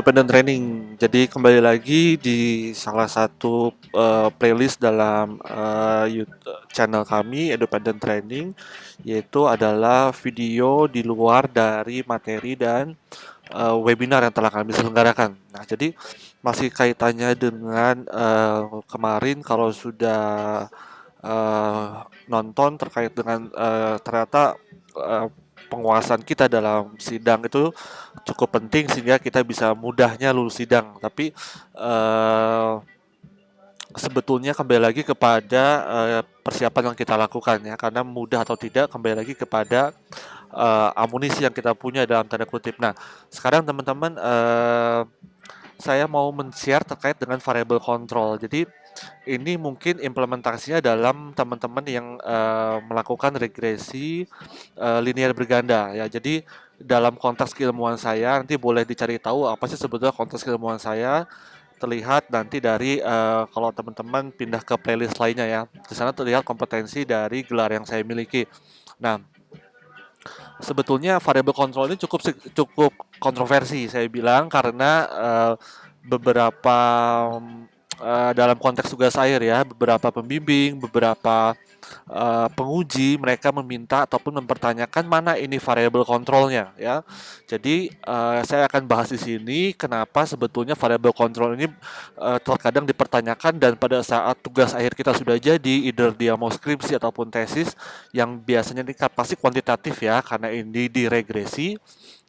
Independent Training. Jadi kembali lagi di salah satu playlist dalam channel kami Independent Training, yaitu adalah video di luar dari materi dan webinar yang telah kami selenggarakan. Nah, jadi masih kaitannya dengan kemarin kalau sudah nonton terkait dengan ternyata uh, penguasaan kita dalam sidang itu cukup penting sehingga kita bisa mudahnya lulus sidang. Tapi sebetulnya kembali lagi kepada persiapan yang kita lakukan ya, karena mudah atau tidak kembali lagi kepada amunisi yang kita punya dalam tanda kutip. Nah, sekarang teman-teman saya mau men-share terkait dengan variable control. Jadi ini mungkin implementasinya dalam teman-teman yang melakukan regresi linear berganda ya. Jadi dalam konteks keilmuan saya nanti boleh dicari tahu apa sih sebetulnya konteks keilmuan saya, terlihat nanti dari kalau teman-teman pindah ke playlist lainnya ya. Di sana terlihat kompetensi dari gelar yang saya miliki. Nah, sebetulnya variable control ini cukup kontroversi saya bilang karena beberapa dalam konteks tugas akhir ya, beberapa pembimbing, beberapa penguji mereka meminta ataupun mempertanyakan mana ini variable controlnya ya. Jadi saya akan bahas di sini kenapa sebetulnya variable control ini terkadang dipertanyakan, dan pada saat tugas akhir kita sudah jadi, either dia mau skripsi ataupun tesis yang biasanya ini pasti kuantitatif ya karena ini diregresi.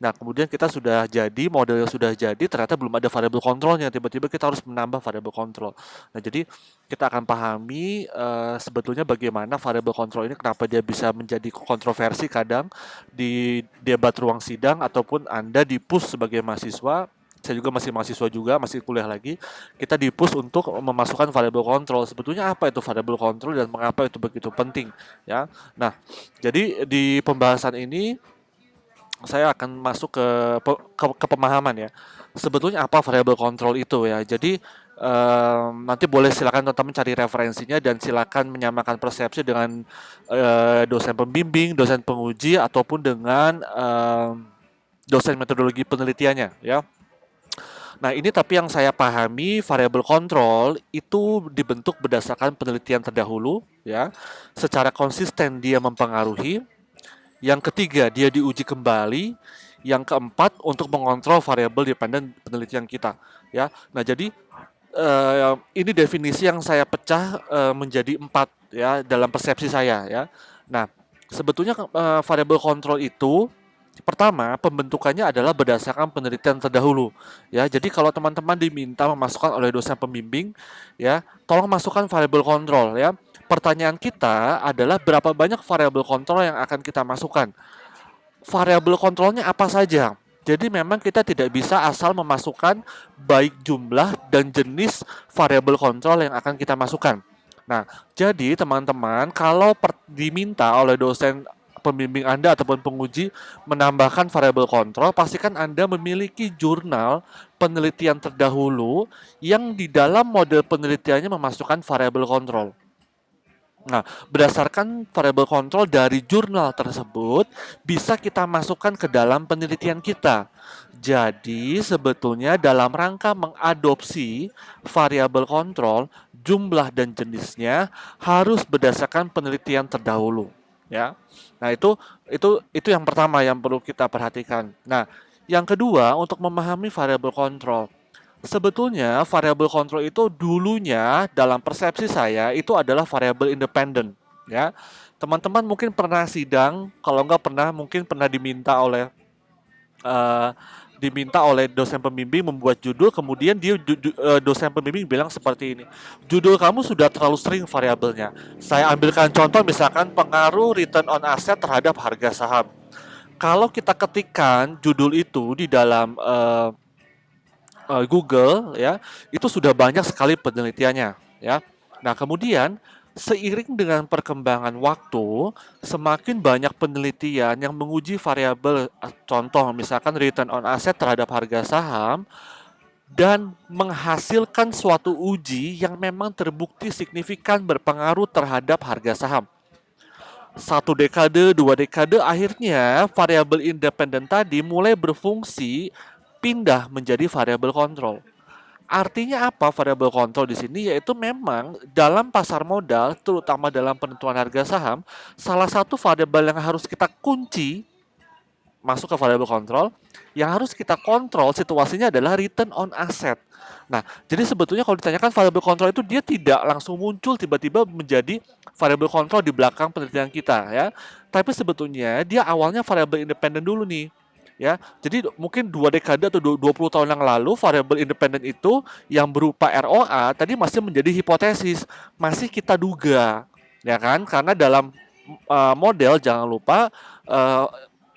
Nah, kemudian kita sudah jadi, modelnya sudah jadi, ternyata belum ada variable controlnya. Tiba-tiba kita harus menambah variable control. Nah, jadi kita akan pahami sebetulnya bagaimana variable control ini, kenapa dia bisa menjadi kontroversi kadang di debat ruang sidang ataupun Anda di-push sebagai mahasiswa. Saya juga masih mahasiswa juga, masih kuliah lagi. Kita di-push untuk memasukkan variable control. Sebetulnya apa itu variable control dan mengapa itu begitu penting, ya. Nah, jadi di pembahasan ini saya akan masuk ke pemahaman ya. Sebetulnya apa variable control itu ya. Jadi nanti boleh silakan teman-teman cari referensinya dan silakan menyamakan persepsi dengan dosen pembimbing, dosen penguji ataupun dengan dosen metodologi penelitiannya ya. Nah, ini tapi yang saya pahami variable control itu dibentuk berdasarkan penelitian terdahulu ya. Secara konsisten dia mempengaruhi. Yang ketiga, dia diuji kembali. Yang keempat, untuk mengontrol variabel dependen penelitian kita. Ya, nah jadi ini definisi yang saya pecah menjadi 4 ya dalam persepsi saya ya. Nah, sebetulnya variabel control itu pertama pembentukannya adalah berdasarkan penelitian terdahulu ya. Jadi kalau teman-teman diminta memasukkan oleh dosen pembimbing ya, tolong masukkan variabel control ya. Pertanyaan kita adalah berapa banyak variabel kontrol yang akan kita masukkan. Variabel kontrolnya apa saja? Jadi memang kita tidak bisa asal memasukkan baik jumlah dan jenis variabel kontrol yang akan kita masukkan. Nah, jadi teman-teman kalau diminta oleh dosen pembimbing Anda ataupun penguji menambahkan variabel kontrol, pastikan Anda memiliki jurnal penelitian terdahulu yang di dalam model penelitiannya memasukkan variabel kontrol. Nah, berdasarkan variable control dari jurnal tersebut, bisa kita masukkan ke dalam penelitian kita. Jadi, sebetulnya dalam rangka mengadopsi variable control, jumlah dan jenisnya harus berdasarkan penelitian terdahulu, ya. Nah, itu yang pertama yang perlu kita perhatikan. Nah, yang kedua, untuk memahami variable control, sebetulnya variabel kontrol itu dulunya dalam persepsi saya itu adalah variabel independen ya. Teman-teman mungkin pernah sidang, kalau enggak pernah mungkin pernah uh, diminta oleh dosen pembimbing membuat judul, kemudian dosen pembimbing bilang seperti ini. Judul kamu sudah terlalu sering variabelnya. Saya ambilkan contoh misalkan pengaruh return on asset terhadap harga saham. Kalau kita ketikkan judul itu di dalam Google ya, itu sudah banyak sekali penelitiannya ya. Nah, kemudian seiring dengan perkembangan waktu, semakin banyak penelitian yang menguji variabel, contoh misalkan return on asset terhadap harga saham, dan menghasilkan suatu uji yang memang terbukti signifikan berpengaruh terhadap harga saham. 1 dekade, 2 dekade, akhirnya variabel independen tadi mulai berfungsi pindah menjadi variable control. Artinya apa variable control di sini? Yaitu memang dalam pasar modal, terutama dalam penentuan harga saham, salah satu variabel yang harus kita kunci masuk ke variable control, yang harus kita kontrol situasinya adalah return on asset. Nah, jadi sebetulnya kalau ditanyakan variable control itu dia tidak langsung muncul tiba-tiba menjadi variable control di belakang penelitian kita ya. Tapi sebetulnya dia awalnya variable independen dulu nih. Ya, jadi mungkin 2 dekade atau 20 tahun yang lalu variable independen itu yang berupa ROA tadi masih menjadi hipotesis, masih kita duga, ya kan? Karena dalam model jangan lupa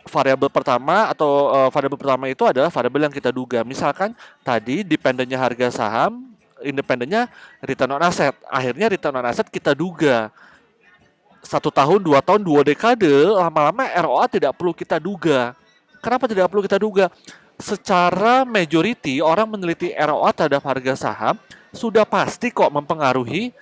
variabel pertama atau variabel pertama itu adalah variabel yang kita duga. Misalkan tadi dependennya harga saham, independennya return on asset. Akhirnya return on asset kita duga 1 tahun, 2 tahun, 2 dekade, lama-lama ROA tidak perlu kita duga. Kenapa tidak perlu kita duga? Secara majority orang meneliti ROA terhadap harga saham sudah pasti kok mempengaruhi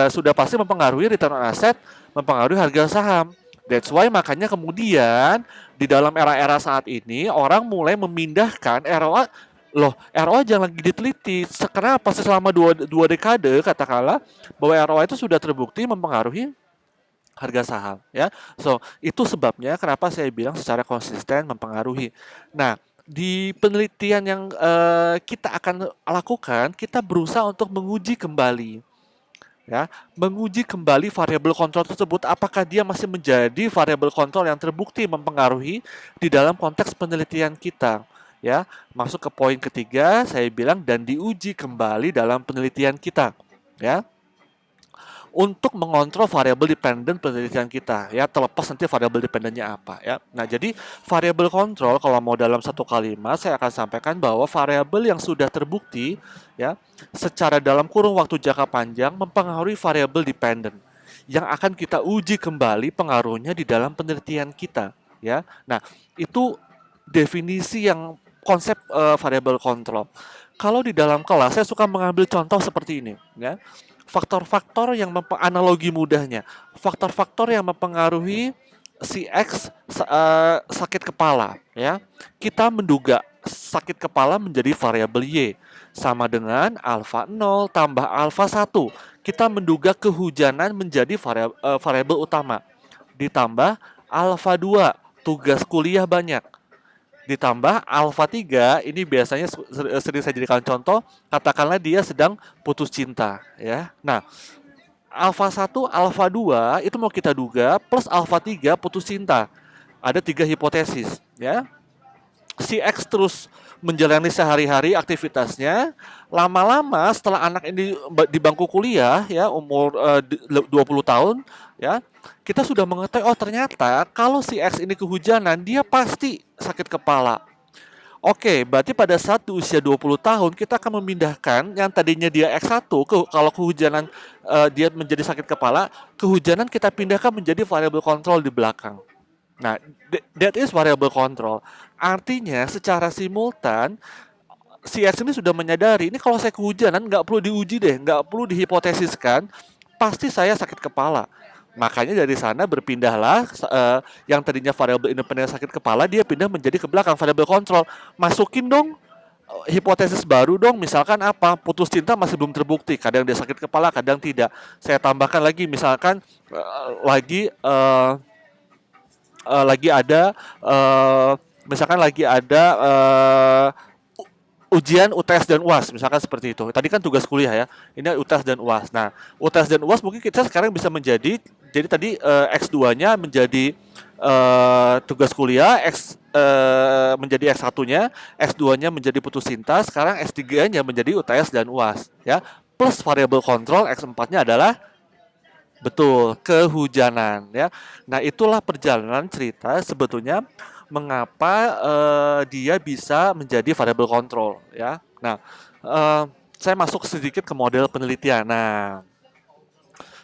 sudah pasti mempengaruhi return on asset, mempengaruhi harga saham. That's why makanya kemudian di dalam era-era saat ini orang mulai memindahkan ROA. Loh, ROA jangan lagi diteliti. Kenapa selama dua dekade katakanlah bahwa ROA itu sudah terbukti mempengaruhi harga saham ya. So, itu sebabnya kenapa saya bilang secara konsisten mempengaruhi. Nah, di penelitian yang kita akan lakukan, kita berusaha untuk menguji kembali ya, menguji kembali variabel kontrol tersebut apakah dia masih menjadi variabel kontrol yang terbukti mempengaruhi di dalam konteks penelitian kita ya. Masuk ke poin ketiga, saya bilang dan diuji kembali dalam penelitian kita ya, untuk mengontrol variabel dependen penelitian kita ya, terlepas nanti variabel dependennya apa ya. Nah, jadi variabel kontrol kalau mau dalam satu kalimat saya akan sampaikan bahwa variabel yang sudah terbukti ya secara dalam kurun waktu jangka panjang mempengaruhi variabel dependen yang akan kita uji kembali pengaruhnya di dalam penelitian kita ya. Nah, itu definisi yang konsep variabel kontrol. Kalau di dalam kelas saya suka mengambil contoh seperti ini ya. Faktor-faktor yang analogi mudahnya, faktor-faktor yang mempengaruhi si X sakit kepala ya. Kita menduga sakit kepala menjadi variabel Y sama dengan alfa 0 tambah alfa 1. Kita menduga kehujanan menjadi variabel utama. Ditambah alfa 2, tugas kuliah banyak. Ditambah alfa 3, ini biasanya sering saya jadikan contoh, katakanlah dia sedang putus cinta ya. Nah, alfa 1, alfa 2 itu mau kita duga plus alfa 3 putus cinta. Ada 3 hipotesis ya. Si X terus menjalani sehari-hari aktivitasnya, lama-lama setelah anak ini di bangku kuliah ya, umur 20 tahun ya, kita sudah mengetahui oh ternyata kalau si X ini kehujanan dia pasti sakit kepala. Oke, berarti pada saat di usia 20 tahun kita akan memindahkan yang tadinya dia X1 kalau kehujanan dia menjadi sakit kepala, kehujanan kita pindahkan menjadi variable control di belakang. Nah, that is variable control. Artinya secara simultan si X ini sudah menyadari ini kalau saya kehujanan nggak perlu diuji deh, nggak perlu dihipotesiskan, pasti saya sakit kepala. Makanya dari sana berpindahlah yang tadinya variabel independen sakit kepala dia pindah menjadi ke belakang variabel kontrol. Masukin dong hipotesis baru dong, misalkan apa? Putus cinta masih belum terbukti, kadang dia sakit kepala, kadang tidak. Saya tambahkan lagi misalkan lagi ada misalkan lagi ada ujian UTS dan UAS misalkan seperti itu. Tadi kan tugas kuliah ya. Ini UTS dan UAS. Nah, UTS dan UAS mungkin kita sekarang bisa menjadi tadi X2-nya menjadi tugas kuliah, menjadi X1-nya, X2-nya menjadi putus cinta, sekarang S3-nya menjadi UTS dan UAS ya. Plus variable control X4-nya adalah betul, kehujanan ya. Nah, itulah perjalanan cerita sebetulnya mengapa dia bisa menjadi variable control ya. Nah, saya masuk sedikit ke model penelitian. Nah,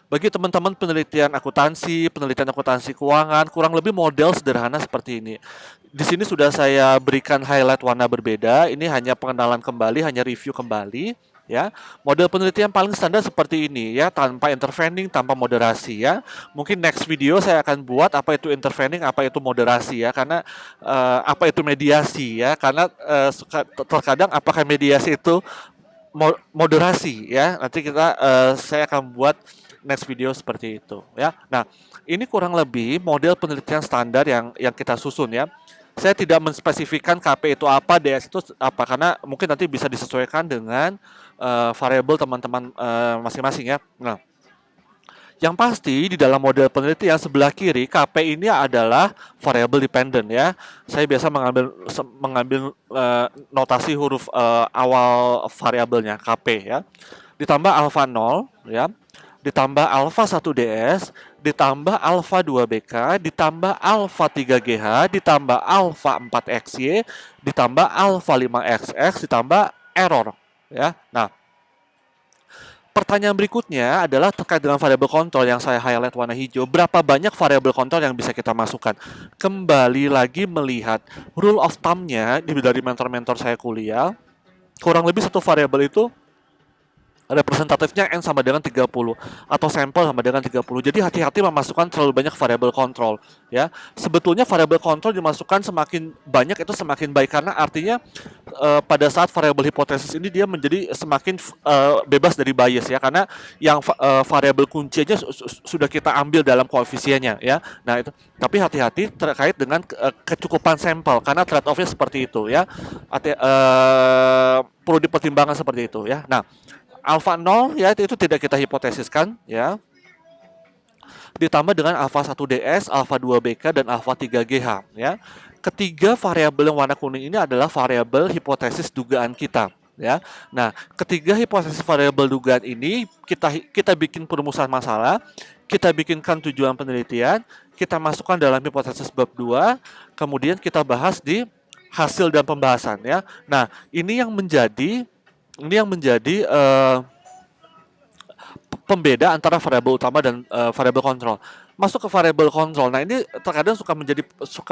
bagi teman-teman penelitian akuntansi keuangan, kurang lebih model sederhana seperti ini. Di sini sudah saya berikan highlight warna berbeda. Ini hanya pengenalan kembali, hanya review kembali ya. Model penelitian paling standar seperti ini ya, tanpa intervening, tanpa moderasi ya. Mungkin next video saya akan buat apa itu intervening, apa itu moderasi ya, karena apa itu mediasi ya, karena terkadang apakah mediasi itu moderasi ya. Nanti saya akan buat next video seperti itu ya. Nah, ini kurang lebih model penelitian standar yang kita susun ya. Saya tidak menspesifikkan KP itu apa, DS itu apa, karena mungkin nanti bisa disesuaikan dengan variabel teman-teman masing-masing ya. Nah, yang pasti di dalam model penelitian sebelah kiri KP ini adalah variable dependent ya. Saya biasa mengambil notasi huruf awal variabelnya KP ya. Ditambah alpha 0 ya. Ditambah alpha 1 DS, ditambah alpha 2 BK, ditambah alpha 3 GH, ditambah alpha 4 XY, ditambah alpha 5 XX, ditambah error ya. Nah, pertanyaan berikutnya adalah terkait dengan variabel kontrol yang saya highlight warna hijau. Berapa banyak variabel kontrol yang bisa kita masukkan? Kembali lagi melihat rule of thumb-nya dari mentor-mentor saya kuliah, kurang lebih satu variabel itu representatifnya N sama dengan 30 atau sampel sama dengan 30. Jadi hati-hati memasukkan terlalu banyak variabel kontrol ya. Sebetulnya variabel kontrol dimasukkan semakin banyak itu semakin baik, karena artinya pada saat variabel hipotesis ini dia menjadi semakin bebas dari bias ya, karena yang variabel kuncinya sudah kita ambil dalam koefisiennya ya. Nah, itu tapi hati-hati terkait dengan kecukupan sampel, karena trade off-nya seperti itu ya. Perlu dipertimbangkan seperti itu ya. Nah, alpha 0 ya itu tidak kita hipotesiskan ya. Ditambah dengan alpha 1 DS, alpha 2 BK dan alpha 3 GH ya. Ketiga variabel yang warna kuning ini adalah variabel hipotesis dugaan kita ya. Nah, ketiga hipotesis variabel dugaan ini kita bikin perumusan masalah, kita bikinkan tujuan penelitian, kita masukkan dalam hipotesis bab 2, kemudian kita bahas di hasil dan pembahasan ya. Nah, ini yang menjadi pembeda antara variabel utama dan variabel kontrol. Masuk ke variabel kontrol. Nah, ini terkadang suka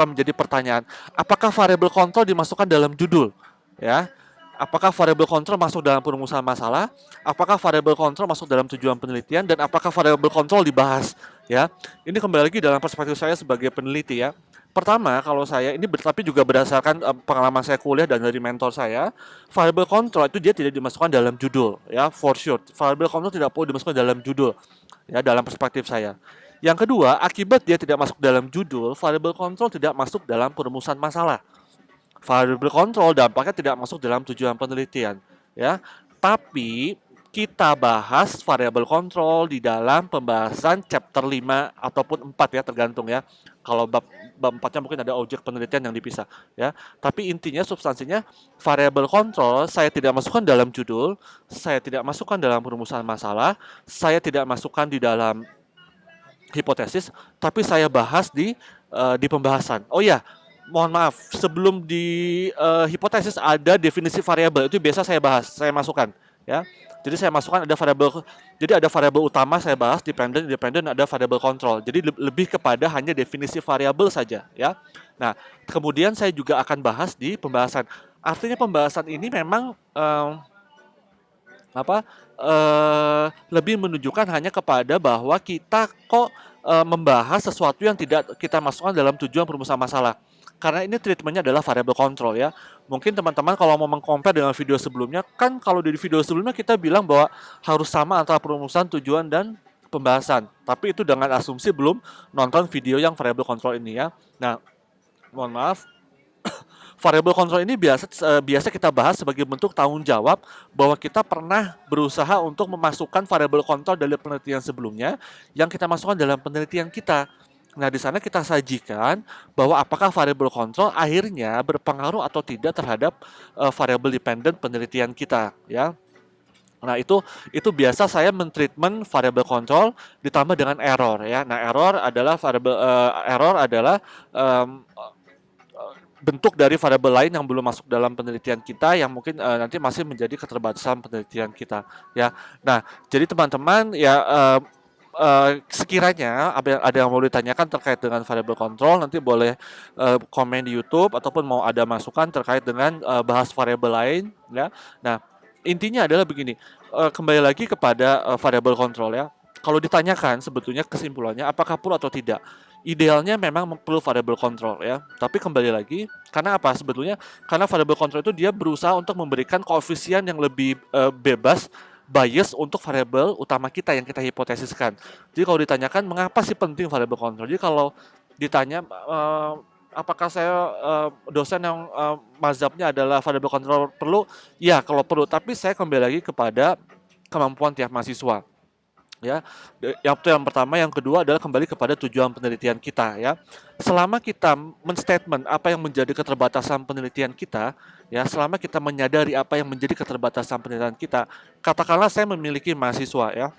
menjadi pertanyaan, apakah variabel kontrol dimasukkan dalam judul? Ya. Apakah variabel kontrol masuk dalam perumusan masalah? Apakah variabel kontrol masuk dalam tujuan penelitian, dan apakah variabel kontrol dibahas? Ya. Ini kembali lagi dalam perspektif saya sebagai peneliti ya. Pertama, kalau saya ini tapi juga berdasarkan pengalaman saya kuliah dan dari mentor saya, variabel kontrol itu dia tidak dimasukkan dalam judul ya, for sure. Variabel kontrol tidak perlu dimasukkan dalam judul ya, dalam perspektif saya. Yang kedua, akibat dia tidak masuk dalam judul, variabel kontrol tidak masuk dalam perumusan masalah. Variabel kontrol dampaknya tidak masuk dalam tujuan penelitian ya. Tapi kita bahas variabel kontrol di dalam pembahasan chapter 5 ataupun 4 ya, tergantung ya. Kalau bab 4-nya mungkin ada objek penelitian yang dipisah ya. Tapi intinya substansinya variabel kontrol saya tidak masukkan dalam judul, saya tidak masukkan dalam perumusan masalah, saya tidak masukkan di dalam hipotesis, tapi saya bahas di pembahasan. Oh ya, mohon maaf, sebelum di hipotesis ada definisi variabel, itu biasa saya bahas, saya masukkan ya. Jadi saya masukkan ada variabel utama saya bahas, dependent, ada variabel kontrol. Jadi lebih kepada hanya definisi variabel saja ya. Nah, kemudian saya juga akan bahas di pembahasan. Artinya pembahasan ini memang lebih menunjukkan hanya kepada bahwa kita kok membahas sesuatu yang tidak kita masukkan dalam tujuan perumusan masalah. Karena ini treatmentnya adalah variabel kontrol ya. Mungkin teman-teman kalau mau mengcompare dengan video sebelumnya, kan kalau di video sebelumnya kita bilang bahwa harus sama antara perumusan, tujuan, dan pembahasan. Tapi itu dengan asumsi belum nonton video yang variabel kontrol ini ya. Nah, mohon maaf, variabel kontrol ini biasa kita bahas sebagai bentuk tanggung jawab bahwa kita pernah berusaha untuk memasukkan variabel kontrol dari penelitian sebelumnya yang kita masukkan dalam penelitian kita. Nah, di sana kita sajikan bahwa apakah variabel kontrol akhirnya berpengaruh atau tidak terhadap variabel dependent penelitian kita, ya. Nah, itu biasa saya mentreatment variabel kontrol ditambah dengan error, ya. Nah, error adalah bentuk dari variabel lain yang belum masuk dalam penelitian kita yang mungkin nanti masih menjadi keterbatasan penelitian kita, ya. Nah, jadi teman-teman ya. Sekiranya ada yang mau ditanyakan terkait dengan variabel kontrol, nanti boleh komen di YouTube ataupun mau ada masukan terkait dengan bahas variabel lain ya. Nah, intinya adalah begini, kembali lagi kepada, variable control ya. Kalau ditanyakan sebetulnya kesimpulannya apakah perlu atau tidak? Idealnya memang perlu variable control ya, tapi kembali lagi karena apa? Sebetulnya karena variable control itu dia berusaha untuk memberikan koefisien yang lebih, bebas bias untuk variabel utama kita yang kita hipotesiskan. Jadi kalau ditanyakan mengapa sih penting variable control? Jadi kalau ditanya, apakah saya, dosen yang, mazhabnya adalah variable control perlu? Ya, kalau perlu, tapi saya kembali lagi kepada kemampuan tiap mahasiswa, ya. Itu yang pertama, yang kedua adalah kembali kepada tujuan penelitian kita, ya. Selama kita men-statement apa yang menjadi keterbatasan penelitian kita, ya, selama kita menyadari apa yang menjadi keterbatasan penelitian kita, katakanlah saya memiliki mahasiswa, ya,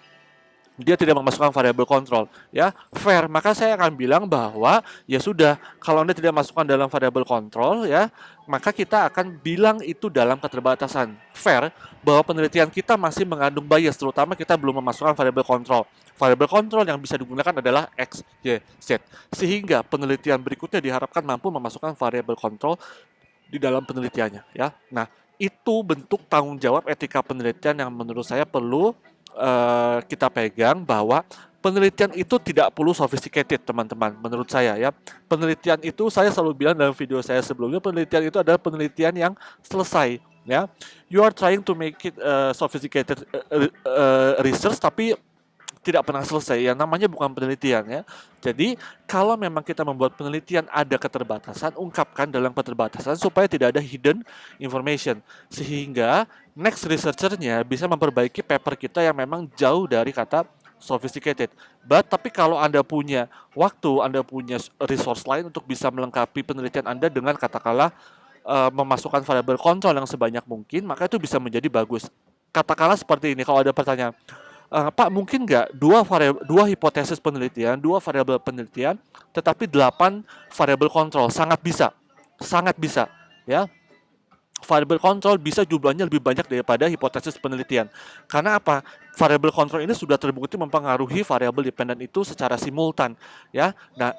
dia tidak memasukkan variabel kontrol, ya, fair. Maka saya akan bilang bahwa ya sudah, kalau Anda tidak masukkan dalam variabel kontrol, ya, maka kita akan bilang itu dalam keterbatasan. Fair bahwa penelitian kita masih mengandung bias, terutama kita belum memasukkan variabel kontrol. Variabel kontrol yang bisa digunakan adalah X, Y, Z. Sehingga penelitian berikutnya diharapkan mampu memasukkan variabel kontrol di dalam penelitiannya, ya. Nah, itu bentuk tanggung jawab etika penelitian yang menurut saya perlu kita pegang, bahwa penelitian itu tidak perlu sophisticated, teman-teman. Menurut saya ya, penelitian itu saya selalu bilang dalam video saya sebelumnya, penelitian itu adalah penelitian yang selesai. Ya, you are trying to make it sophisticated research, tapi tidak pernah selesai. Yang namanya bukan penelitian ya. Jadi kalau memang kita membuat penelitian ada keterbatasan, ungkapkan dalam keterbatasan supaya tidak ada hidden information, sehingga next researchernya bisa memperbaiki paper kita yang memang jauh dari kata sophisticated. Tapi kalau Anda punya waktu, Anda punya resource lain untuk bisa melengkapi penelitian Anda dengan katakanlah memasukkan variabel kontrol yang sebanyak mungkin, maka itu bisa menjadi bagus. Katakanlah seperti ini, kalau ada pertanyaan, Pak, mungkin nggak dua hipotesis penelitian, dua variabel penelitian, tetapi 8 variabel kontrol? Sangat bisa, ya. Variabel kontrol bisa jumlahnya lebih banyak daripada hipotesis penelitian. Karena apa? Variabel kontrol ini sudah terbukti mempengaruhi variabel dependen itu secara simultan, ya. Nah,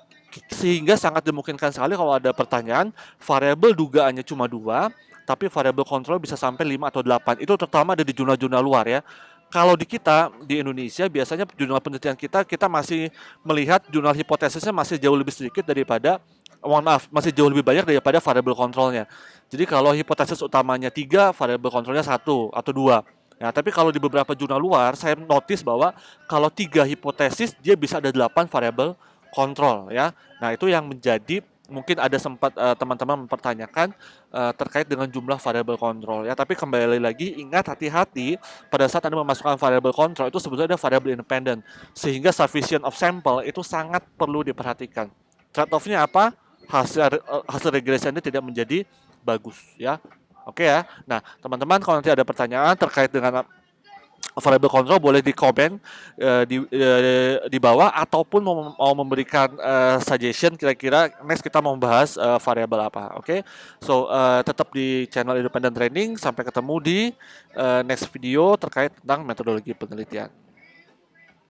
sehingga sangat dimungkinkan sekali kalau ada pertanyaan, variabel dugaannya cuma 2, tapi variabel kontrol bisa sampai 5 atau 8. Itu terutama ada di jurnal-jurnal luar ya. Kalau di kita, di Indonesia, biasanya jurnal penelitian kita masih melihat jurnal hipotesisnya masih jauh lebih sedikit daripada, masih jauh lebih banyak daripada variabel kontrolnya. Jadi kalau hipotesis utamanya 3, variabel kontrolnya 1 atau 2. Ya, tapi kalau di beberapa jurnal luar, saya notice bahwa kalau 3 hipotesis, dia bisa ada 8 variabel kontrol, ya. Nah, itu yang menjadi, mungkin ada sempat teman-teman mempertanyakan terkait dengan jumlah variabel kontrol, ya. Tapi kembali lagi, ingat, hati-hati pada saat Anda memasukkan variabel kontrol itu sebetulnya ada variabel independen, sehingga sufficient of sample itu sangat perlu diperhatikan. Trade-off-nya apa? Hasil regresinya tidak menjadi bagus, ya. Oke ya. Nah, teman-teman, kalau nanti ada pertanyaan terkait dengan variable control, boleh di komen di bawah, ataupun mau memberikan suggestion kira-kira next kita mau membahas variabel apa. Oke. So tetap di channel Independent Training. Sampai ketemu di next video terkait tentang metodologi penelitian.